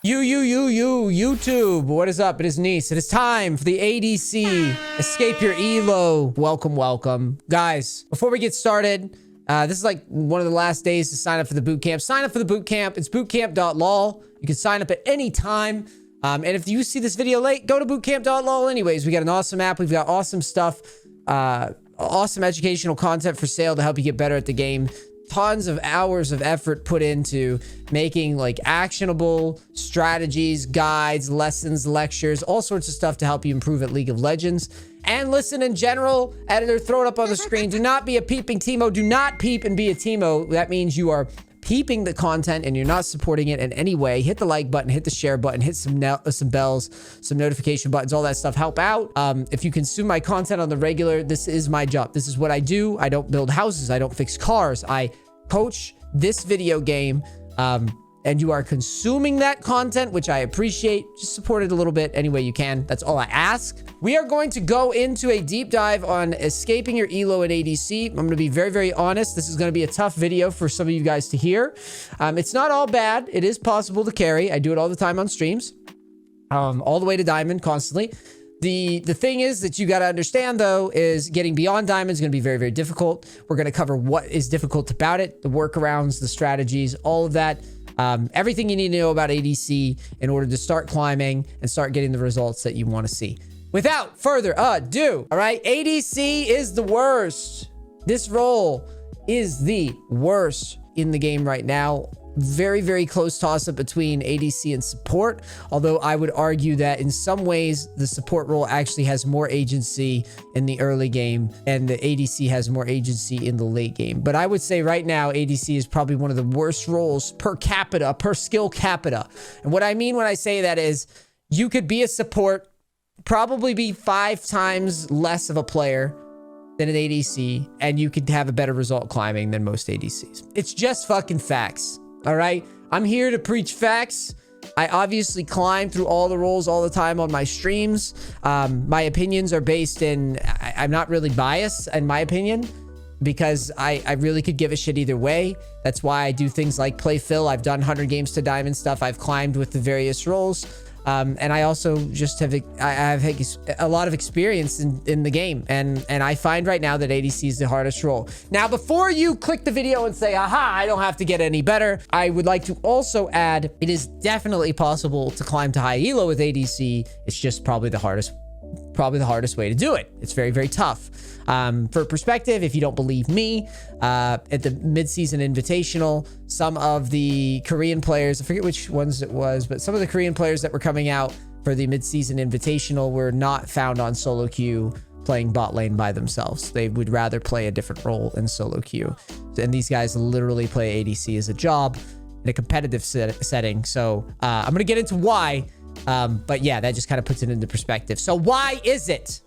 YouTube, what is up? It is NEACE. It is time for the ADC Escape Your ELO. Welcome. Guys, before we get started, this is like one of the last days to sign up for the boot camp. Sign up for the boot camp. It's bootcamp.lol. You can sign up at any time. And if you see this video late, go to bootcamp.lol anyways. We got an awesome app. We've got awesome stuff, awesome educational content for sale to help you get better at the game. Tons of hours of effort put into making like actionable strategies, guides, lessons, lectures, all sorts of stuff to help you improve at League of Legends. And listen, in general, editor, throw it up on the screen. Do not be a peeping Teemo. Do not peep and be a Teemo. That means you are peeping the content and you're not supporting it in any way. Hit the like button, hit the share button, hit some bells, some notification buttons, all that stuff. Help out. If you consume my content on the regular, this is my job. This is what I do. I don't build houses. I don't fix cars. I coach this video game, and you are consuming that content, which I appreciate. Just support it a little bit any way you can. That's all I ask. We are going to go into a deep dive on escaping your ELO in ADC. I'm going to be very honest. This is going to be a tough video for some of you guys to hear. It's not all bad. It is possible to carry. I do it all the time on streams, all the way to diamond constantly. The thing is that you got to understand, though, is getting beyond diamond is going to be very difficult. We're going to cover what is difficult about it, the workarounds, the strategies, all of that. Everything you need to know about ADC in order to start climbing and start getting the results that you want to see. Without further ado, all right, ADC is the worst. This role is the worst in the game right now. Very close toss-up between ADC and support, although I would argue that in some ways the support role actually has more agency in the early game and the ADC has more agency in the late game. But I would say right now ADC is probably one of the worst roles per capita, per skill capita. And what I mean when I say that is you could be a support, probably be 5 times less of a player than an ADC, and you could have a better result climbing than most ADCs. It's just fucking facts. All right, I'm here to preach facts. I obviously climb through all the roles all the time on my streams. My opinions are based in, I'm not really biased in my opinion, because I really could give a shit either way. That's why I do things like play Phil. I've done 100 games to diamond stuff. I've climbed with the various roles. And I also just have a lot of experience in the game. And I find right now that ADC is the hardest role. Now, before you click the video and say, aha, I don't have to get any better, I would like to also add, it is definitely possible to climb to high elo with ADC. It's just probably the hardest way to do it. It's very tough. For perspective, if you don't believe me, at the mid-season invitational, some of the Korean players, I forget which ones it was, but some of the Korean players that were coming out for the mid-season invitational were not found on solo queue playing bot lane by themselves. They would rather play a different role in solo queue. And these guys literally play ADC as a job in a competitive setting. So I'm going to get into why. But yeah, that just kind of puts it into perspective. So why is it?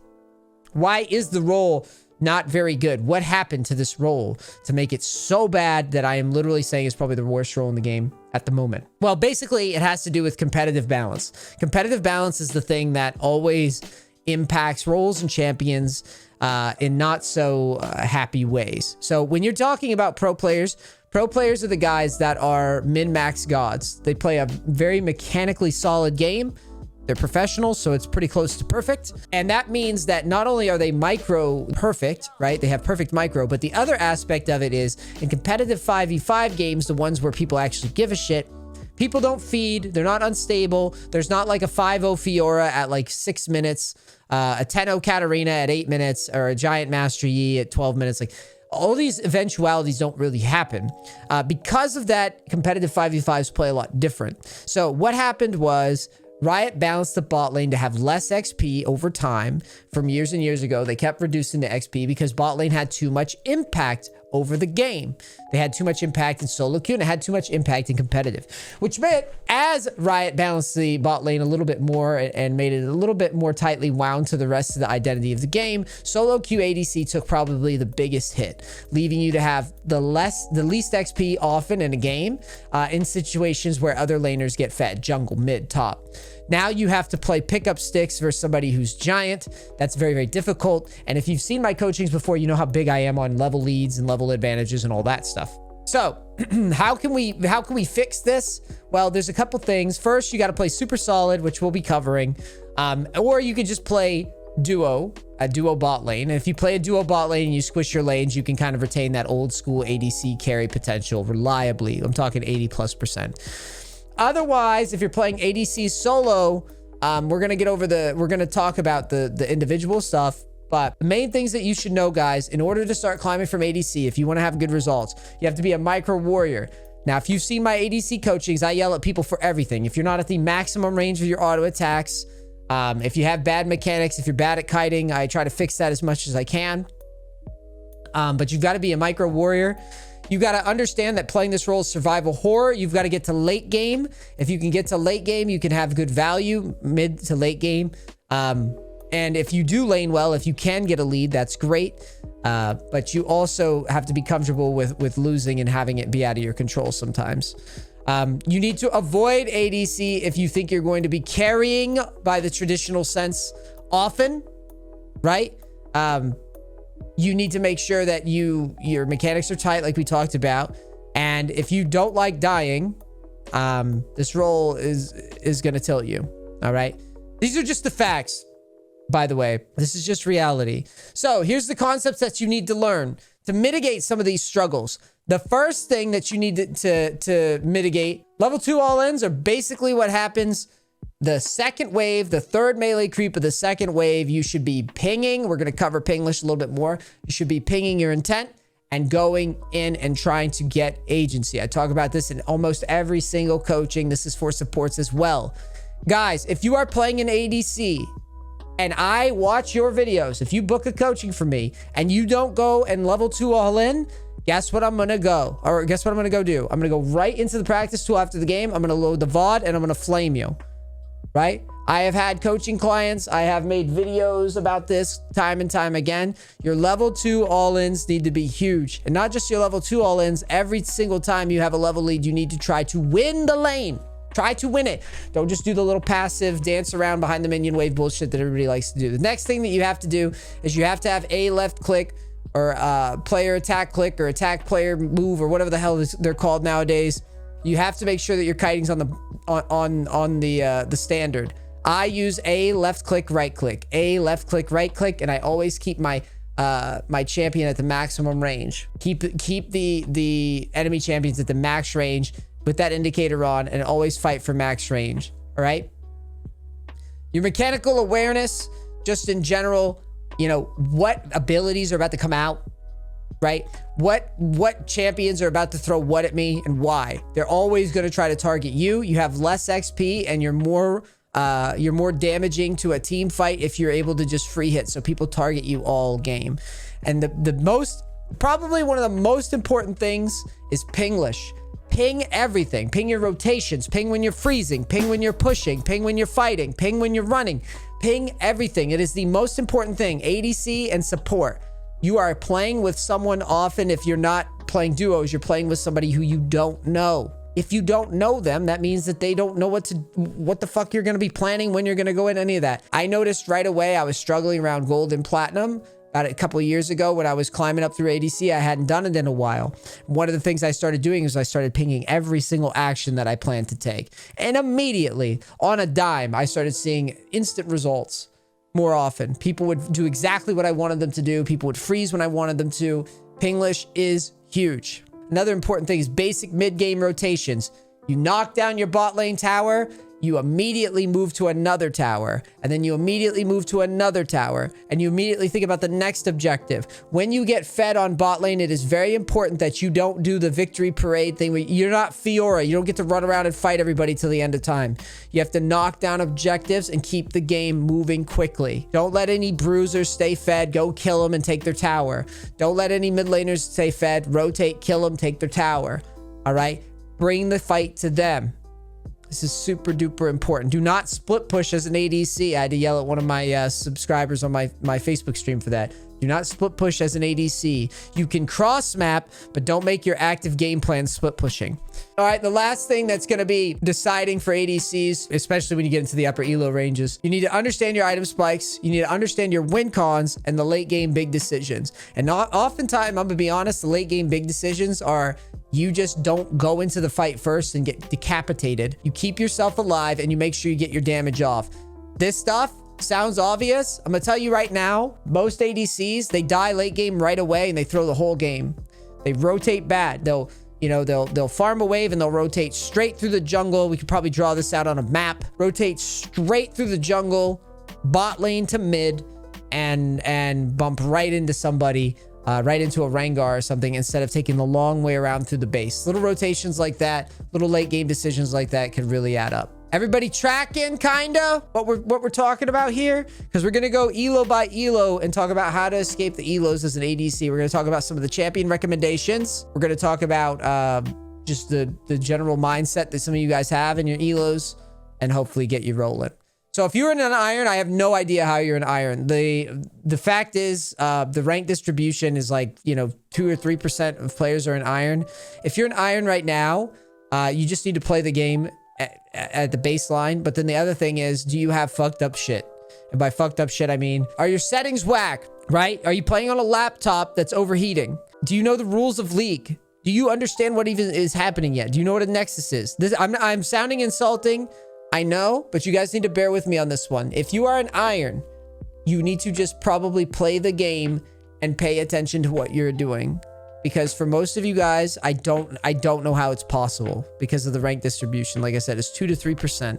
Why is the role not very good? What happened to this role to make it so bad that I am literally saying it's probably the worst role in the game at the moment? Well, basically, it has to do with competitive balance. Competitive balance is the thing that always impacts roles and champions in not so happy ways. So when you're talking about pro players are the guys that are min-max gods. They play a very mechanically solid game. They're professionals, so it's pretty close to perfect. And that means that not only are they micro perfect, right? They have perfect micro, but the other aspect of it is in competitive 5v5 games, the ones where people actually give a shit, people don't feed, they're not unstable. There's not like a 5-0 Fiora at like 6 minutes, a 10-0 Katarina at 8 minutes, or a Giant Master Yi at 12 minutes. Like, all these eventualities don't really happen. Because of that, competitive 5v5s play a lot different. So what happened was Riot balanced the bot lane to have less XP over time. From years and years ago, they kept reducing the XP because bot lane had too much impact over the game. They had too much impact in solo queue and it had too much impact in competitive, which meant as Riot balanced the bot lane a little bit more and made it a little bit more tightly wound to the rest of the identity of the game, solo queue ADC took probably the biggest hit, leaving you to have the least XP often in a game in situations where other laners get fed, jungle, mid, top. Now you have to play pickup sticks versus somebody who's giant. That's very difficult. And if you've seen my coachings before, you know how big I am on level leads and level advantages and all that stuff. So how can we fix this? Well, there's a couple things. First, you got to play super solid, which we'll be covering. Or you could just play a duo bot lane. And if you play a duo bot lane and you squish your lanes, you can kind of retain that old school ADC carry potential reliably. I'm talking 80+%. Otherwise, if you're playing ADC solo, we're gonna talk about the individual stuff. But the main things that you should know, guys, in order to start climbing from ADC, if you want to have good results, you have to be a micro warrior. Now, if you've seen my ADC coachings, I yell at people for everything. If you're not at the maximum range of your auto attacks, if you have bad mechanics, if you're bad at kiting, I try to fix that as much as I can. But you've got to be a micro warrior. You got to understand that playing this role is survival horror. You've got to get to late game. If you can get to late game, you can have good value mid to late game. And if you do lane well, if you can get a lead, that's great. But you also have to be comfortable with losing and having it be out of your control sometimes. You need to avoid ADC if you think you're going to be carrying by the traditional sense often, right? You need to make sure that your mechanics are tight, like we talked about. And if you don't like dying, this role is going to tilt you. All right. These are just the facts, by the way. This is just reality. So here's the concepts that you need to learn to mitigate some of these struggles. The first thing that you need to mitigate, level 2 all-ins are basically what happens the second wave, the third melee creep of the second wave. You should be pinging. We're going to cover pinglish a little bit more. You should be pinging your intent and going in and trying to get agency. I talk about this in almost every single coaching. This is for supports as well. Guys, if you are playing an ADC and I watch your videos, if you book a coaching for me and you don't go and level 2 all in, guess what I'm going to go? Or guess what I'm going to go do? I'm going to go right into the practice tool after the game. I'm going to load the VOD and I'm going to flame you, right? I have had coaching clients. I have made videos about this time and time again. Your level 2 all-ins need to be huge. And not just your level 2 all-ins. Every single time you have a level lead, you need to try to win the lane. Try to win it. Don't just do the little passive dance around behind the minion wave bullshit that everybody likes to do. The next thing that you have to do is you have to have a left click or player attack click or attack player move or whatever the hell they're called nowadays. You have to make sure that your kiting's on the standard. I use a left click, right click, a left click, right click, and I always keep my my champion at the maximum range. Keep the enemy champions at the max range with that indicator on, and always fight for max range. All right. Your mechanical awareness, just in general, you know, what abilities are about to come out, right? What champions are about to throw what at me and why. They're always going to try to target you. You have less XP and you're more damaging to a team fight if you're able to just free hit. So people target you all game. And probably one of the most important things is pinglish. Ping everything. Ping your rotations. Ping when you're freezing. Ping when you're pushing. Ping when you're fighting. Ping when you're running. Ping everything. It is the most important thing. ADC and support. You are playing with someone often. If you're not playing duos, you're playing with somebody who you don't know. If you don't know them, that means that they don't know what the fuck you're going to be planning, when you're going to go in, any of that. I noticed right away I was struggling around gold and platinum. About a couple of years ago when I was climbing up through ADC, I hadn't done it in a while. One of the things I started doing is I started pinging every single action that I planned to take. And immediately, on a dime, I started seeing instant results more often. People would do exactly what I wanted them to do. People would freeze when I wanted them to. Pinglish is huge. Another important thing is basic mid-game rotations. You knock down your bot lane tower, you immediately move to another tower, and then you immediately move to another tower, and you immediately think about the next objective. When you get fed on bot lane, it is very important that you don't do the victory parade thing. You're not Fiora. You don't get to run around and fight everybody till the end of time. You have to knock down objectives and keep the game moving quickly. Don't let any bruisers stay fed. Go kill them and take their tower. Don't let any mid laners stay fed. Rotate, kill them, take their tower. All right? Bring the fight to them. This is super duper important. Do not split push as an ADC. I had to yell at one of my subscribers on my Facebook stream for that. Do not split push as an ADC. You can cross map, but don't make your active game plan split pushing. All right, the last thing that's going to be deciding for ADCs, especially when you get into the upper elo ranges, you need to understand your item spikes. You need to understand your win cons and the late game big decisions. And oftentimes, I'm going to be honest, the late game big decisions are You just don't go into the fight first and get decapitated. You keep yourself alive and you make sure you get your damage off. This stuff sounds obvious. I'm gonna tell you right now, most ADCs, they die late game right away and they throw the whole game. They rotate bad. They'll farm a wave and they'll rotate straight through the jungle. We could probably draw this out on a map. Rotate straight through the jungle, bot lane to mid, and bump right into somebody, right into a Rengar or something, instead of taking the long way around through the base. Little rotations like that, little late game decisions like that could really add up. Everybody tracking kinda what we're talking about here? Because we're gonna go elo by elo and talk about how to escape the elos as an ADC. We're gonna talk about some of the champion recommendations. We're gonna talk about just the general mindset that some of you guys have in your elos, and hopefully get you rolling. So if you're in an iron, I have no idea how you're an iron. The fact is, the rank distribution is like, 2 or 3% of players are in iron. If you're an iron right now, you just need to play the game at the baseline. But then the other thing is, do you have fucked up shit? And by fucked up shit, I mean, are your settings whack, right? Are you playing on a laptop that's overheating? Do you know the rules of League? Do you understand what even is happening yet? Do you know what a Nexus is? I'm sounding insulting, I know, but you guys need to bear with me on this one. If you are an iron, you need to just probably play the game and pay attention to what you're doing. Because for most of you guys, I don't know how it's possible because of the rank distribution. Like I said, it's 2 to 3%.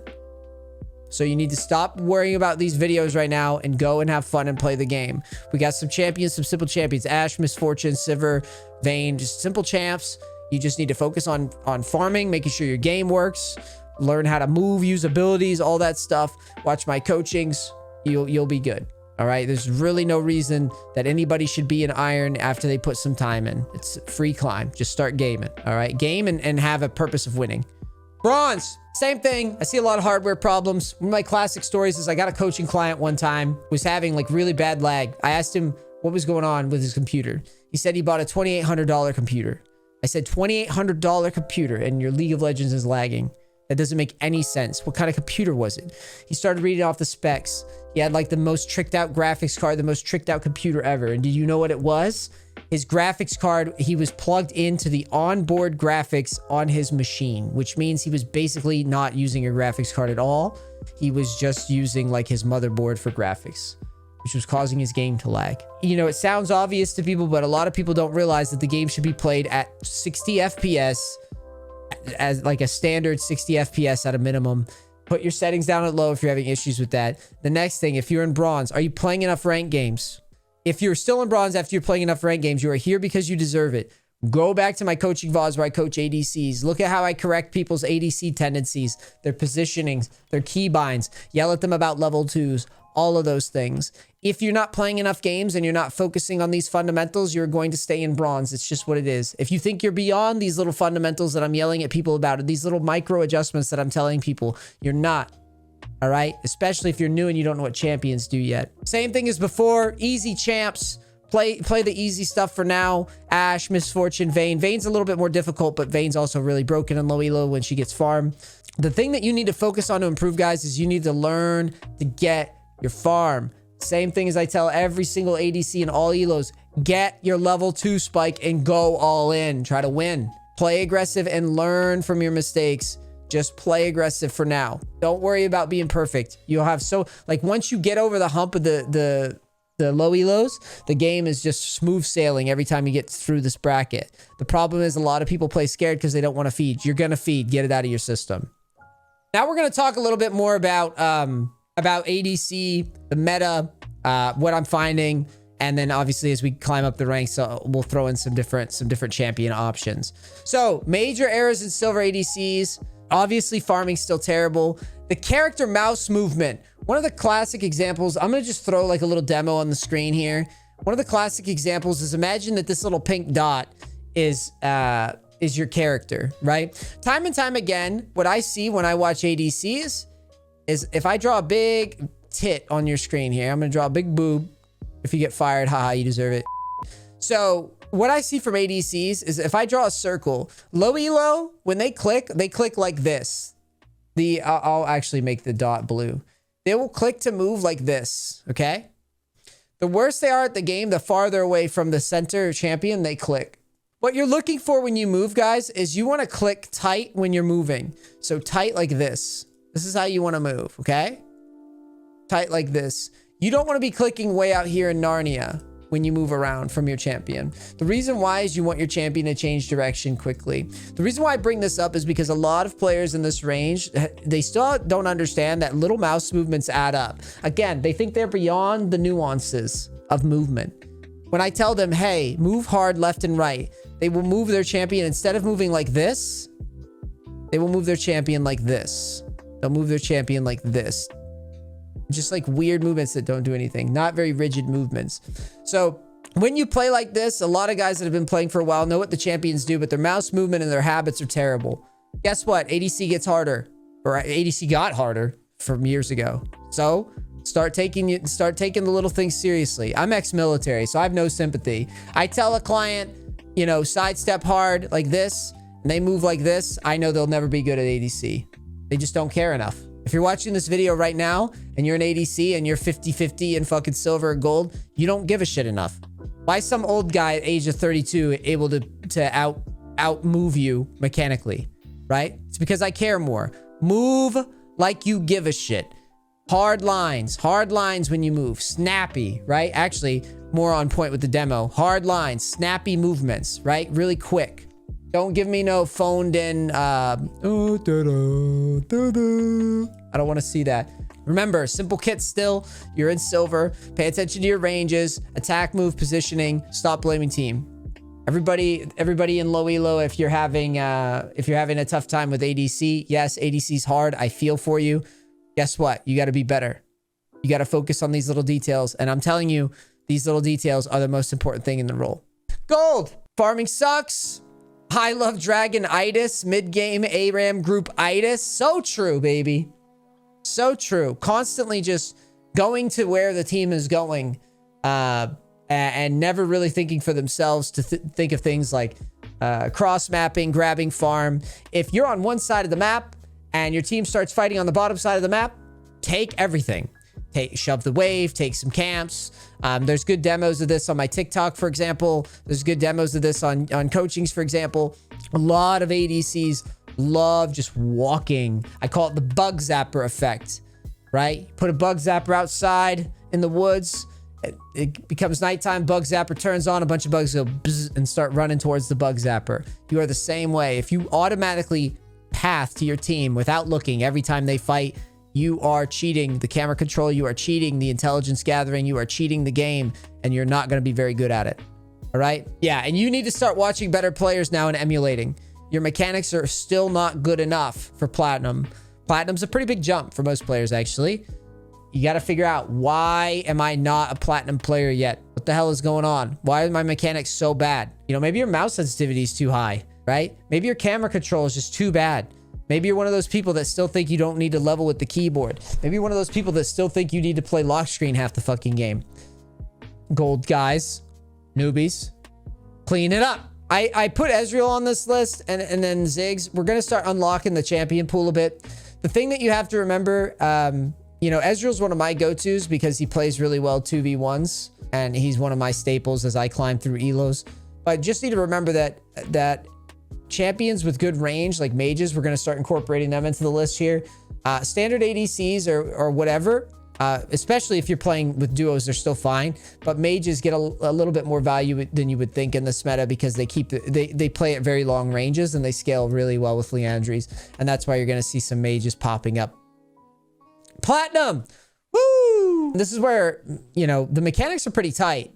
So you need to stop worrying about these videos right now and go and have fun and play the game. We got some champions, some simple champions: Ashe, Misfortune, Sivir, Vayne, just simple champs. You just need to focus on farming, making sure your game works, learn how to move, use abilities, all that stuff. Watch my coachings. You'll be good. All right. There's really no reason that anybody should be an iron after they put some time in. It's free climb. Just start gaming. All right. Game and have a purpose of winning. Bronze. Same thing. I see a lot of hardware problems. One of my classic stories is I got a coaching client one time, was having like really bad lag. I asked him what was going on with his computer. He said he bought a $2,800 computer. I said, $2,800 computer and your League of Legends is lagging. That doesn't make any sense. What kind of computer was it? He started reading off the specs. He had like the most tricked out graphics card, the most tricked out computer ever. And did you know what it was? His graphics card, he was plugged into the onboard graphics on his machine, which means he was basically not using a graphics card at all. He was just using like his motherboard for graphics, which was causing his game to lag. It sounds obvious to people, but a lot of people don't realize that the game should be played at 60 FPS, as like a standard 60 FPS at a minimum. Put your settings down at low if you're having issues with that. The next thing, if you're in bronze, are you playing enough ranked games? If you're still in bronze after you're playing enough ranked games, you are here because you deserve it. Go back to my coaching VODs where I coach ADCs. Look at how I correct people's ADC tendencies, their positionings, their keybinds, yell at them about level 2s, all of those things. If you're not playing enough games and you're not focusing on these fundamentals, you're going to stay in bronze. It's just what it is. If you think you're beyond these little fundamentals that I'm yelling at people about, or these little micro adjustments that I'm telling people, you're not. All right? Especially if you're new and you don't know what champions do yet. Same thing as before. Easy champs. Play the easy stuff for now. Ashe, Misfortune, Vayne. Vayne's a little bit more difficult, but Vayne's also really broken in low elo when she gets farm. The thing that you need to focus on to improve, guys, is you need to learn to get your farm. Same thing as I tell every single ADC and all elos. Get your level 2 spike and go all in. Try to win. Play aggressive and learn from your mistakes. Just play aggressive for now. Don't worry about being perfect. You'll have once you get over the hump of the low elos, the game is just smooth sailing every time you get through this bracket. The problem is a lot of people play scared because they don't want to feed. You're going to feed. Get it out of your system. Now we're going to talk a little bit more about ADC, the meta, what I'm finding, and then obviously as we climb up the ranks, we'll throw in some different champion options. So major errors in silver ADCs. Obviously farming's still terrible. The character mouse movement. One of the classic examples, I'm going to just throw like a little demo on the screen here. One of the classic examples is, imagine that this little pink dot is your character, right? Time and time again, what I see when I watch ADCs is if I draw a big tit on your screen here, I'm going to draw a big boob. If you get fired, haha, you deserve it. So what I see from ADCs is if I draw a circle, low elo, when they click like this. I'll actually make the dot blue. They will click to move like this, okay? The worse they are at the game, the farther away from the center champion they click. What you're looking for when you move, guys, is you want to click tight when you're moving. So tight like this. This is how you want to move, okay? Tight like this. You don't want to be clicking way out here in Narnia when you move around from your champion. The reason why is you want your champion to change direction quickly. The reason why I bring this up is because a lot of players in this range, they still don't understand that little mouse movements add up. Again, they think they're beyond the nuances of movement. When I tell them, hey, move hard left and right, they will move their champion. Instead of moving like this, they will move their champion like this. They'll move their champion like this. Just like weird movements that don't do anything. Not very rigid movements. So when you play like this, a lot of guys that have been playing for a while know what the champions do, but their mouse movement and their habits are terrible. Guess what? ADC gets harder. Or ADC got harder from years ago. So start taking the little things seriously. I'm ex-military, so I have no sympathy. I tell a client, you know, sidestep hard like this, and they move like this, I know they'll never be good at ADC. They just don't care enough. If you're watching this video right now and you're an ADC and you're 50-50 in fucking silver or gold, you don't give a shit enough. Why is some old guy at age of 32 able to out move you mechanically, right? It's because I care more. Move like you give a shit. Hard lines when you move. Snappy, right? Actually, more on point with the demo. Hard lines, snappy movements, right? Really quick. Don't give me no phoned in, I don't want to see that. Remember, simple kits still. You're in silver. Pay attention to your ranges. Attack, move, positioning. Stop blaming team. Everybody in low elo, if you're having a tough time with ADC, yes, ADC's hard. I feel for you. Guess what? You got to be better. You got to focus on these little details. And I'm telling you, these little details are the most important thing in the role. Gold. Farming sucks. High love dragon-itis. Mid-game ARAM group-itis. So true, baby. So true. Constantly just going to where the team is going and never really thinking for themselves to think of things like cross-mapping, grabbing farm. If you're on one side of the map and your team starts fighting on the bottom side of the map, take everything. Shove the wave, take some camps. There's good demos of this on my TikTok, for example. There's good demos of this on coachings, for example. A lot of ADCs love just walking. I call it the bug zapper effect, right? Put a bug zapper outside in the woods. It becomes nighttime. Bug zapper turns on. A bunch of bugs go bzz and start running towards the bug zapper. You are the same way. If you automatically path to your team without looking every time they fight, you are cheating the camera control. You are cheating the intelligence gathering. You are cheating the game, and you're not going to be very good at it. All right? Yeah, and you need to start watching better players now and emulating. Your mechanics are still not good enough for Platinum. Platinum's a pretty big jump for most players, actually. You got to figure out, why am I not a Platinum player yet? What the hell is going on? Why are my mechanics so bad? You know, maybe your mouse sensitivity is too high, right? Maybe your camera control is just too bad. Maybe you're one of those people that still think you don't need to level with the keyboard. Maybe you're one of those people that still think you need to play lock screen half the fucking game. Gold guys, newbies, clean it up. I put Ezreal on this list and then Ziggs. We're going to start unlocking the champion pool a bit. The thing that you have to remember, you know, Ezreal's one of my go-tos because he plays really well 2v1s, and he's one of my staples as I climb through ELOs. But just need to remember that champions with good range, like mages, we're going to start incorporating them into the list here. Standard ADCs or whatever, especially if you're playing with duos, they're still fine. But mages get a little bit more value than you would think in this meta because they play at very long ranges and they scale really well with Leandries. And that's why you're going to see some mages popping up. Platinum! Woo! This is where, you know, the mechanics are pretty tight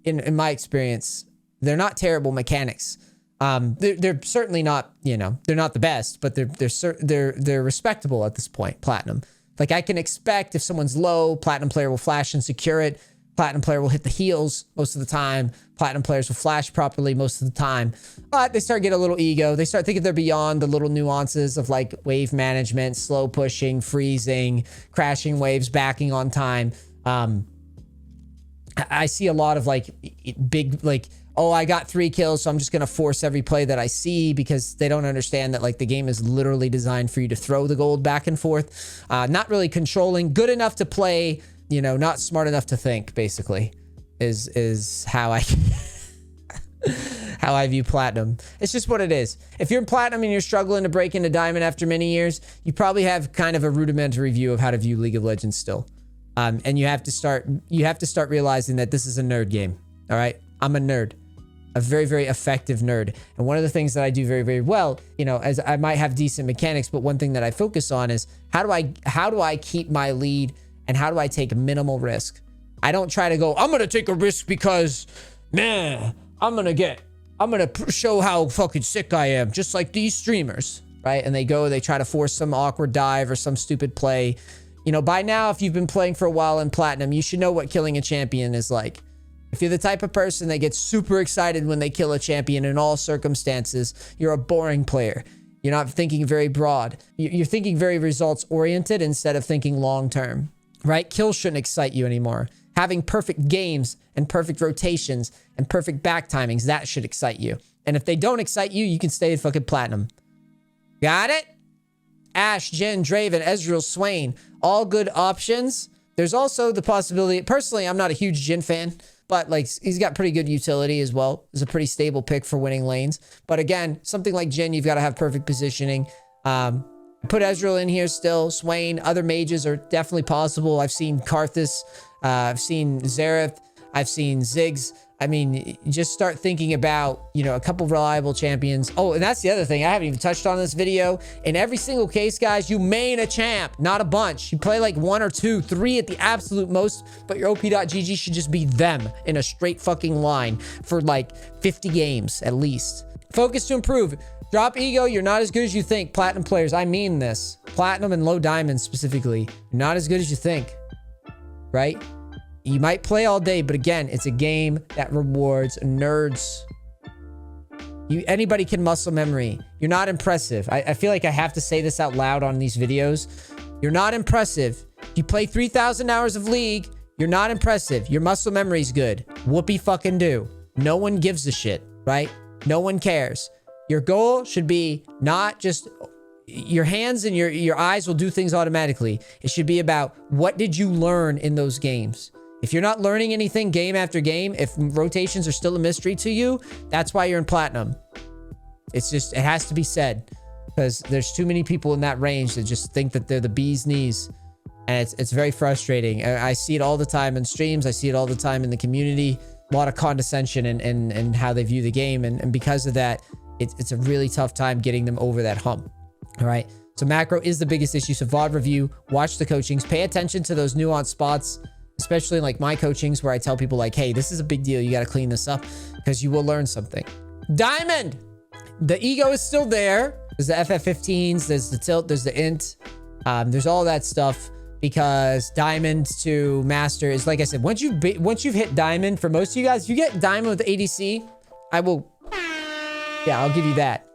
in my experience. They're not terrible mechanics. They're certainly not, you know, they're not the best, but they're respectable at this point. Platinum, like I can expect if someone's low, Platinum player will flash and secure it. Platinum player will hit the heals most of the time. Platinum players will flash properly most of the time, but they start getting a little ego. They start thinking they're beyond the little nuances of like wave management, slow pushing, freezing, crashing waves, backing on time. I see a lot of like big, like, oh, I got 3 kills, so I'm just going to force every play that I see, because they don't understand that like the game is literally designed for you to throw the gold back and forth. Not really controlling, good enough to play, you know, not smart enough to think, basically, is how I how I view platinum. It's just what it is. If you're in platinum and you're struggling to break into diamond after many years, you probably have kind of a rudimentary view of how to view League of Legends still. And you have to start realizing that this is a nerd game. All right. I'm a nerd, a very, very effective nerd. And one of the things that I do very, very well, you know, as I might have decent mechanics, but one thing that I focus on is how do I keep my lead and how do I take minimal risk? I don't try to go, I'm going to take a risk because, man, I'm going to show how fucking sick I am, just like these streamers, right? And they try to force some awkward dive or some stupid play. You know, by now, if you've been playing for a while in platinum, you should know what killing a champion is like. If you're the type of person that gets super excited when they kill a champion in all circumstances, you're a boring player. You're not thinking very broad. You're thinking very results oriented instead of thinking long term, right? Kills shouldn't excite you anymore. Having perfect games and perfect rotations and perfect back timings, that should excite you. And if they don't excite you, you can stay at fucking platinum. Got it? Ashe, Jhin, Draven, Ezreal, Swain, all good options. There's also the possibility, personally, I'm not a huge Jhin fan, but like he's got pretty good utility as well. He's a pretty stable pick for winning lanes. But again, something like Jhin, you've got to have perfect positioning. Put Ezreal in here still. Swain, other mages are definitely possible. I've seen Karthus, I've seen Xerath, I've seen Ziggs. I mean, just start thinking about, you know, a couple reliable champions. Oh, and that's the other thing I haven't even touched on in this video. In every single case, guys, you main a champ, not a bunch. You play like 1 or 2, 3 at the absolute most, but your OP.GG should just be them in a straight fucking line for like 50 games at least. Focus to improve. Drop ego. You're not as good as you think. Platinum players, I mean this. Platinum and low diamond specifically. You're not as good as you think, right? You might play all day, but again, it's a game that rewards nerds. Anybody can muscle memory. You're not impressive. I feel like I have to say this out loud on these videos. You're not impressive. You play 3,000 hours of League. You're not impressive. Your muscle memory's good. Whoopie fucking do. No one gives a shit, right? No one cares. Your goal should be not just your hands and your eyes will do things automatically. It should be about what did you learn in those games? If you're not learning anything game after game, if rotations are still a mystery to you, that's why you're in platinum. It's just, it has to be said because there's too many people in that range that just think that they're the bee's knees. And it's very frustrating. I see it all the time in streams. I see it all the time in the community. A lot of condescension and how they view the game. And because of that, it's a really tough time getting them over that hump. All right. So macro is the biggest issue. So VOD review, watch the coachings, pay attention to those nuanced spots, especially in like my coachings where I tell people like, hey, this is a big deal. You got to clean this up because you will learn something. Diamond. The ego is still there. There's the FF15s. There's the tilt. There's the int. There's all that stuff because diamond to master is, like I said, once you've hit diamond, for most of you guys, if you get diamond with ADC, I'll give you that.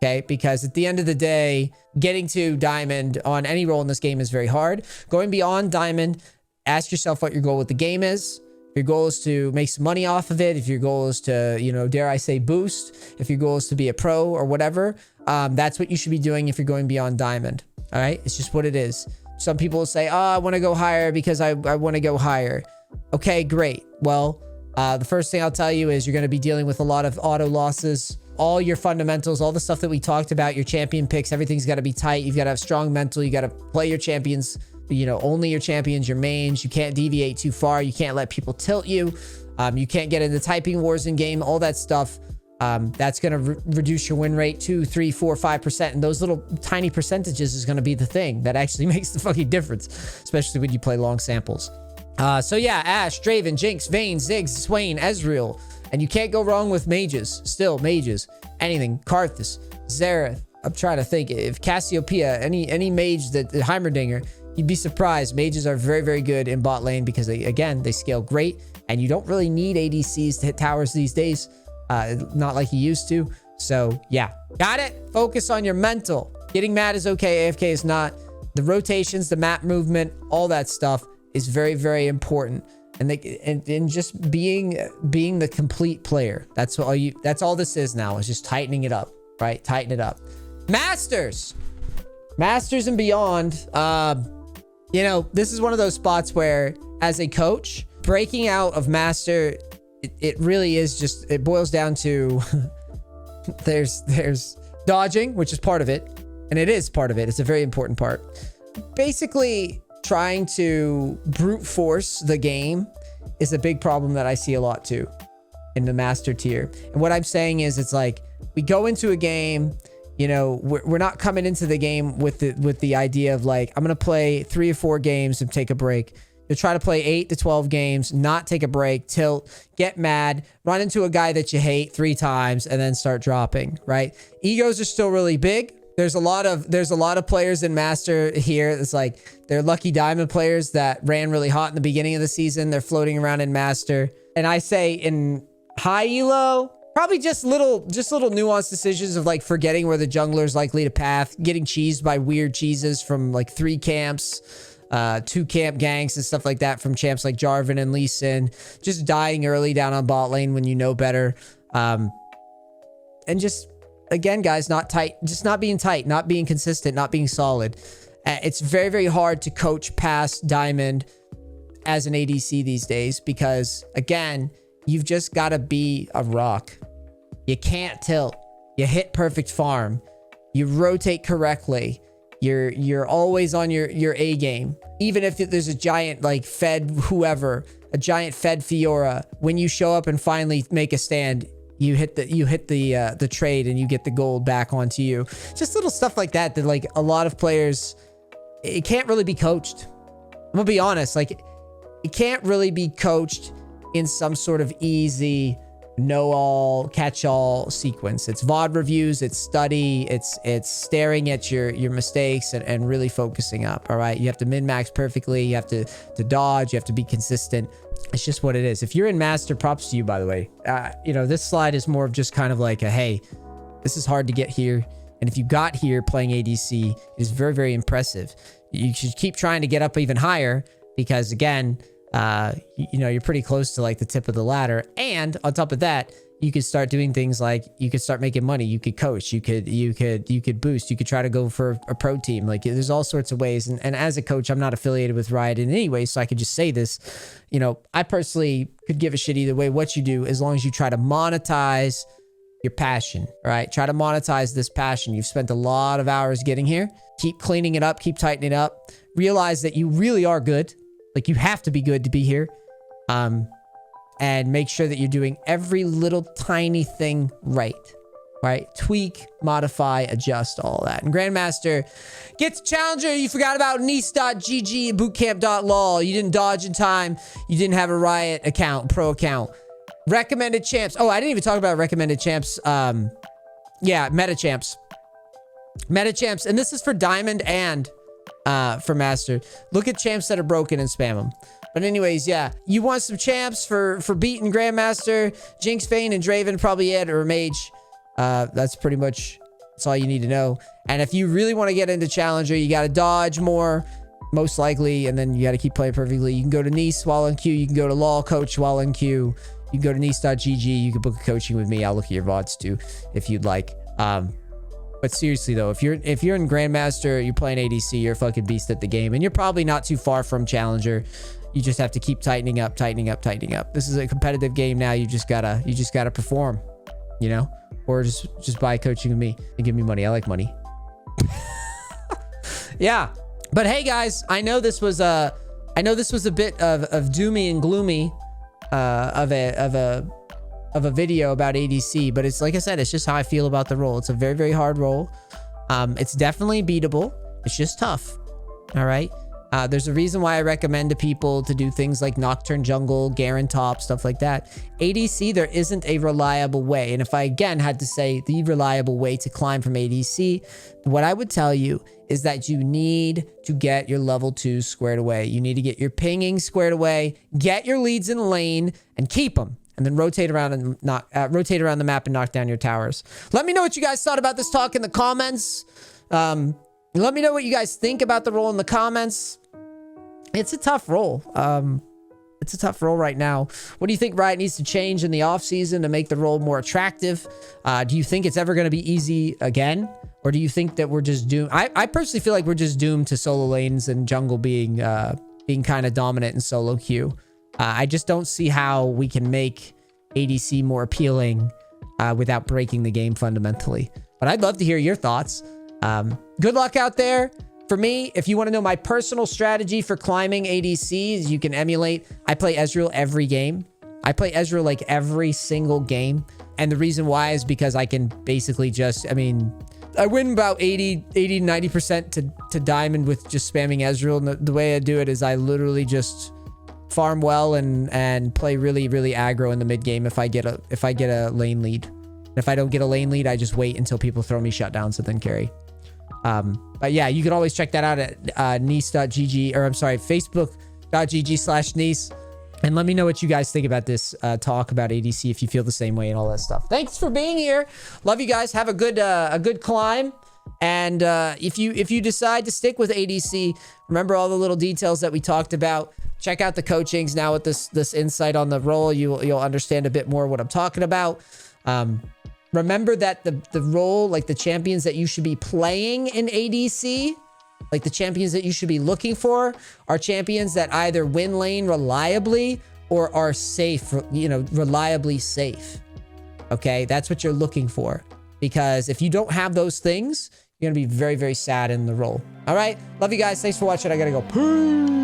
Okay, because at the end of the day, getting to diamond on any role in this game is very hard. Going beyond diamond, ask yourself what your goal with the game is. If your goal is to make some money off of it, if your goal is to, you know, dare I say boost, if your goal is to be a pro or whatever, that's what you should be doing if you're going beyond diamond. All right, it's just what it is. Some people will say, oh, I want to go higher because I want to go higher. Okay, great. Well, the first thing I'll tell you is you're going to be dealing with a lot of auto losses. All your fundamentals, all the stuff that we talked about, your champion picks, everything's got to be tight. You've got to have strong mental. You got to play your champions, you know, only your champions, your mains. You can't deviate too far. You can't let people tilt you. You can't get into typing wars in game, all that stuff. That's going to reduce your win rate 2, 3, 4, 5%. And those little tiny percentages is going to be the thing that actually makes the fucking difference, especially when you play long samples. So yeah, Ashe, Draven, Jinx, Vayne, Ziggs, Swain, Ezreal. And you can't go wrong with mages. Still, mages. Anything. Karthus, Xerath. I'm trying to think. If Cassiopeia, any mage that Heimerdinger, you'd be surprised. Mages are very, very good in bot lane because, they scale great. And you don't really need ADCs to hit towers these days. Not like you used to. So, yeah. Got it? Focus on your mental. Getting mad is okay. AFK is not. The rotations, the map movement, all that stuff is very, very important. And just being the complete player. That's all this is now, is just tightening it up, right? Tighten it up. Masters and beyond. You know, this is one of those spots where as a coach, breaking out of master it really is just, it boils down to there's dodging, which is part of it. And it is part of it. It's a very important part. Basically, trying to brute force the game is a big problem that I see a lot too in the master tier. And what I'm saying is, it's like, we go into a game, you know, we're not coming into the game with the idea of like, I'm going to play 3 or 4 games and take a break. You'll try to play 8 to 12 games, not take a break, tilt, get mad, run into a guy that you hate 3 times, and then start dropping, right? Egos are still really big. There's a lot of players in Master here. It's like, they're lucky diamond players that ran really hot in the beginning of the season. They're floating around in Master. And I say in high elo, probably just little nuanced decisions of like forgetting where the jungler is likely to path, getting cheesed by weird cheeses from like 3 camps, 2 camp ganks and stuff like that from champs like Jarvan and Lee Sin, just dying early down on bot lane when you know better. And just, again, guys, not being tight, not being consistent, not being solid. It's very, very hard to coach past diamond as an ADC these days because, again, you've just got to be a rock. You can't tilt. You hit perfect farm. You rotate correctly. You're always on your A game. Even if there's a giant like Fed whoever, a giant Fed Fiora, when you show up and finally make a stand, you hit the trade and you get the gold back onto you. Just little stuff like that like a lot of players, it can't really be coached. I'm gonna be honest, like it can't really be coached in some sort of easy know-all, catch-all sequence. It's VOD reviews, it's study, it's staring at your mistakes and really focusing up. All right, you have to min-max perfectly, you have to dodge, you have to be consistent. It's just what it is. If you're in Master, props to you, by the way. You know, this slide is more of just kind of like a, hey, this is hard to get here. And if you got here playing ADC, it is very, very impressive. You should keep trying to get up even higher because, again, you know, you're pretty close to like the tip of the ladder. And on top of that, you could start doing things like you could start making money. You could coach, you could boost, you could try to go for a pro team. Like there's all sorts of ways. And as a coach, I'm not affiliated with Riot in any way. So I could just say this, you know, I personally could give a shit either way what you do, as long as you try to monetize your passion, right? Try to monetize this passion. You've spent a lot of hours getting here. Keep cleaning it up, keep tightening it up. Realize that you really are good. Like you have to be good to be here. And make sure that you're doing every little tiny thing right? Tweak, modify, adjust, all that. And Grandmaster gets Challenger. You forgot about NEACE.gg and bootcamp.lol. You didn't dodge in time. You didn't have a Riot account, pro account. Recommended champs. Oh, I didn't even talk about recommended champs. Yeah, meta champs. Meta champs. And this is for Diamond and for Master. Look at champs that are broken and spam them. But anyways, yeah, you want some champs for beating Grandmaster, Jinx, Vayne, and Draven, probably Ed or Mage. That's pretty much, that's all you need to know. And if you really want to get into Challenger, you got to dodge more, most likely, and then you got to keep playing perfectly. You can go to NEACE while in queue. You can go to LOL Coach while in queue. You can go to NEACE.gg. You can book a coaching with me. I'll look at your VODs too, if you'd like. But seriously though, if you're in Grandmaster, you're playing ADC, you're a fucking beast at the game, and you're probably not too far from Challenger. You just have to keep tightening up. This is a competitive game now. You just gotta perform, you know, or just buy coaching with me and give me money. I like money. Yeah, but hey guys, I know this was a bit of doomy and gloomy of a video about ADC, but it's like I said, it's just how I feel about the role. It's a very, very hard role. It's definitely beatable. It's just tough. All right. There's a reason why I recommend to people to do things like Nocturne Jungle, Garen Top, stuff like that. ADC, there isn't a reliable way. And if I again had to say the reliable way to climb from ADC, what I would tell you is that you need to get your level 2 squared away. You need to get your pinging squared away, get your leads in lane, and keep them. And then rotate around rotate around the map and knock down your towers. Let me know what you guys thought about this talk in the comments. Let me know what you guys think about the role in the comments. It's a tough role. It's a tough role right now. What do you think Riot needs to change in the offseason to make the role more attractive? Do you think it's ever going to be easy again? Or do you think that we're just doomed? I personally feel like we're just doomed to solo lanes and jungle being kind of dominant in solo queue. I just don't see how we can make ADC more appealing without breaking the game fundamentally. But I'd love to hear your thoughts. Good luck out there. For me, if you want to know my personal strategy for climbing ADCs, you can emulate. I play Ezreal every game. I play Ezreal like every single game. And the reason why is because I can basically just, I mean, I win about 90% to diamond with just spamming Ezreal. And the way I do it is I literally just farm well and play really, really aggro in the mid game if I get a lane lead. And if I don't get a lane lead, I just wait until people throw me shutdowns and then carry. But yeah, you can always check that out at NEACE.gg, or I'm sorry, Facebook.gg/NEACE. And let me know what you guys think about this talk about ADC, if you feel the same way and all that stuff. Thanks for being here. Love you guys. Have a good climb. And if you decide to stick with ADC, remember all the little details that we talked about. Check out the coachings now with this insight on the role. You'll understand a bit more what I'm talking about. Remember that the role, like the champions that you should be playing in ADC, like the champions that you should be looking for, are champions that either win lane reliably or are safe, reliably safe. Okay, that's what you're looking for. Because if you don't have those things, you're gonna be very, very sad in the role. All right, love you guys. Thanks for watching. I gotta go. Peace.